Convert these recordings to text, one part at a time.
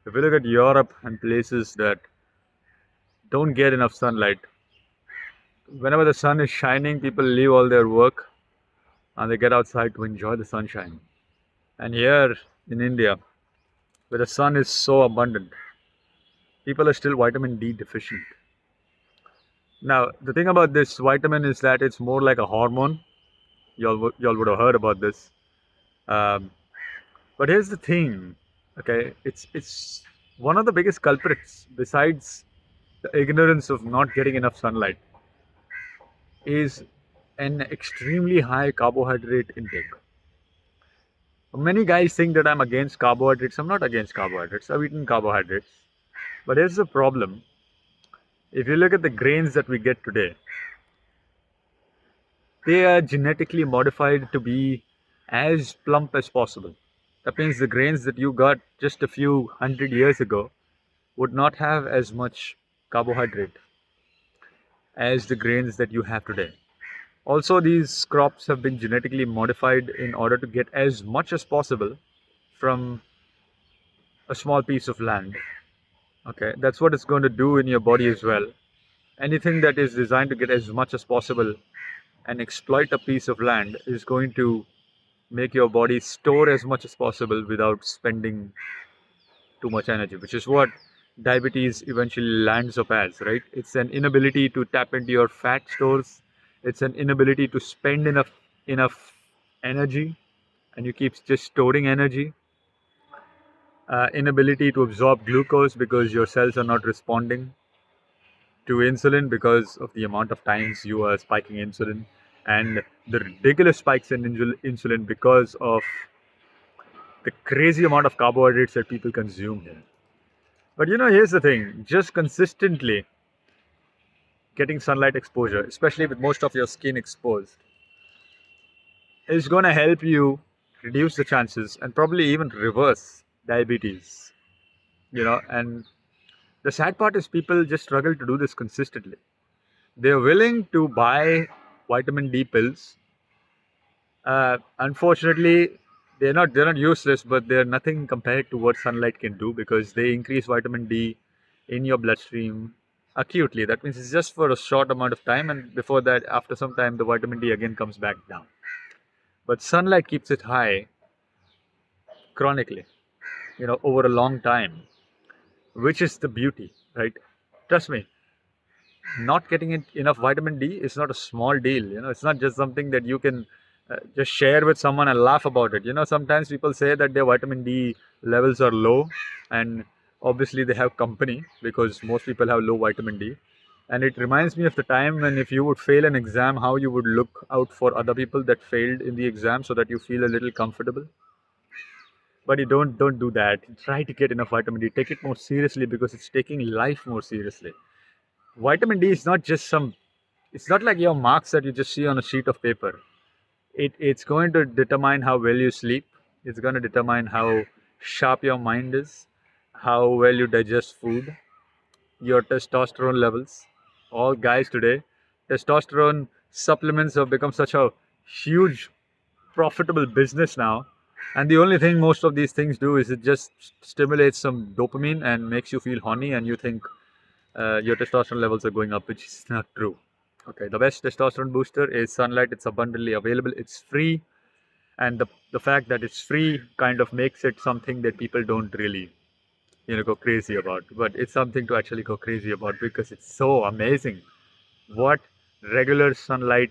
If you look at Europe and places that don't get enough sunlight, whenever the sun is shining, people leave all their work and they get outside to enjoy the sunshine. And here in India, where the sun is so abundant, people are still vitamin D deficient. Now, the thing about this vitamin is that it's more like a hormone. Y'all would have heard about this. Um, but here's the thing, okay? It's one of the biggest culprits besides the ignorance of not getting enough sunlight is an extremely high carbohydrate intake. Many guys think that I'm against carbohydrates. I'm not against carbohydrates. I've eaten carbohydrates. But here's the problem. If you look at the grains that we get today, they are genetically modified to be as plump as possible. That means the grains that you got just a few hundred years ago would not have as much carbohydrate as the grains that you have today. Also, these crops have been genetically modified in order to get as much as possible from a small piece of land. Okay, that's what it's going to do in your body as well. Anything that is designed to get as much as possible and exploit a piece of land is going to make your body store as much as possible without spending too much energy, which is what diabetes eventually lands up as, right? It's an inability to tap into your fat stores. It's an inability to spend enough energy, and you keep just storing energy. Inability to absorb glucose because your cells are not responding to insulin because of the amount of times you are spiking insulin, and the ridiculous spikes in insulin because of the crazy amount of carbohydrates that people consume here. But here's the thing, just consistently getting sunlight exposure, especially with most of your skin exposed, is going to help you reduce the chances and probably even reverse diabetes. And the sad part is people just struggle to do this consistently. They're willing to buy vitamin D pills. Unfortunately, they're not useless, but they're nothing compared to what sunlight can do because they increase vitamin D in your bloodstream acutely. That means it's just for a short amount of time, and before that, after some time, the vitamin D again comes back down. But sunlight keeps it high chronically, over a long time, which is the beauty, right? Trust me, not getting enough vitamin D is not a small deal. It's not just something that you can just share with someone and laugh about it. Sometimes people say that their vitamin D levels are low, and obviously they have company because most people have low vitamin D. And it reminds me of the time when if you would fail an exam, how you would look out for other people that failed in the exam so that you feel a little comfortable. But you don't do that. Try to get enough vitamin D. Take it more seriously because it's taking life more seriously. Vitamin D is not just some, it's not like your marks that you just see on a sheet of paper. It's going to determine how well you sleep. It's going to determine how sharp your mind is, how well you digest food, your testosterone levels. All guys today, testosterone supplements have become such a huge profitable business now. And the only thing most of these things do is it just stimulates some dopamine and makes you feel horny, and you think your testosterone levels are going up, which is not true. Okay, the best testosterone booster is sunlight. It's abundantly available. It's free, and the fact that it's free kind of makes it something that people don't really go crazy about. But it's something to actually go crazy about because it's so amazing what regular sunlight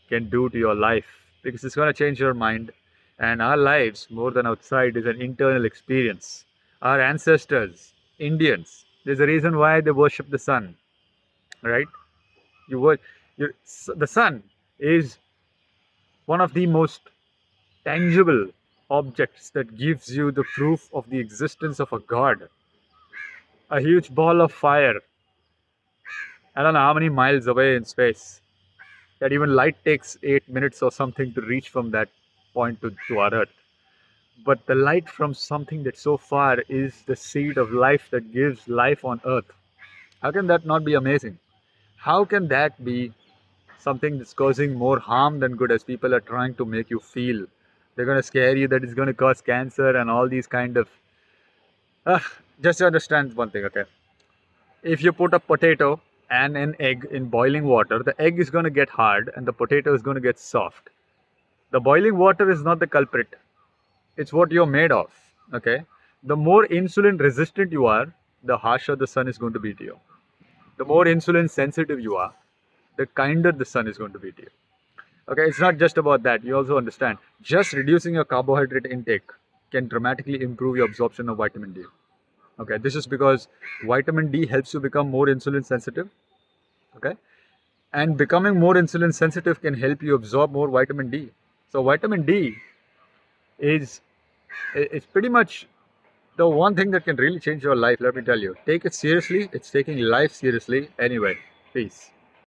can do to your life, because it's going to change your mind. And our lives, more than outside, is an internal experience. Our ancestors, Indians, there's a reason why they worship the sun, right? You were, the sun is one of the most tangible objects that gives you the proof of the existence of a god. A huge ball of fire, I don't know how many miles away in space, that even light takes 8 minutes or something to reach from that point to our Earth. But the light from something that's so far is the seed of life that gives life on Earth. How can that not be amazing? How can that be something that's causing more harm than good, as people are trying to make you feel? They're going to scare you that it's going to cause cancer and all these kind of Just understand one thing, okay? If you put a potato and an egg in boiling water, the egg is going to get hard and the potato is going to get soft. The boiling water is not the culprit, it's what you're made of, okay? The more insulin resistant you are, the harsher the sun is going to be to you. The more insulin sensitive you are, the kinder the sun is going to be to you. Okay, it's not just about that. You also understand just reducing your carbohydrate intake can dramatically improve your absorption of vitamin D. Okay, this is because vitamin D helps you become more insulin sensitive. Okay, and becoming more insulin sensitive can help you absorb more vitamin D. So vitamin D is pretty much the one thing that can really change your life. Let me tell you, take it seriously. It's taking life seriously anyway. Peace.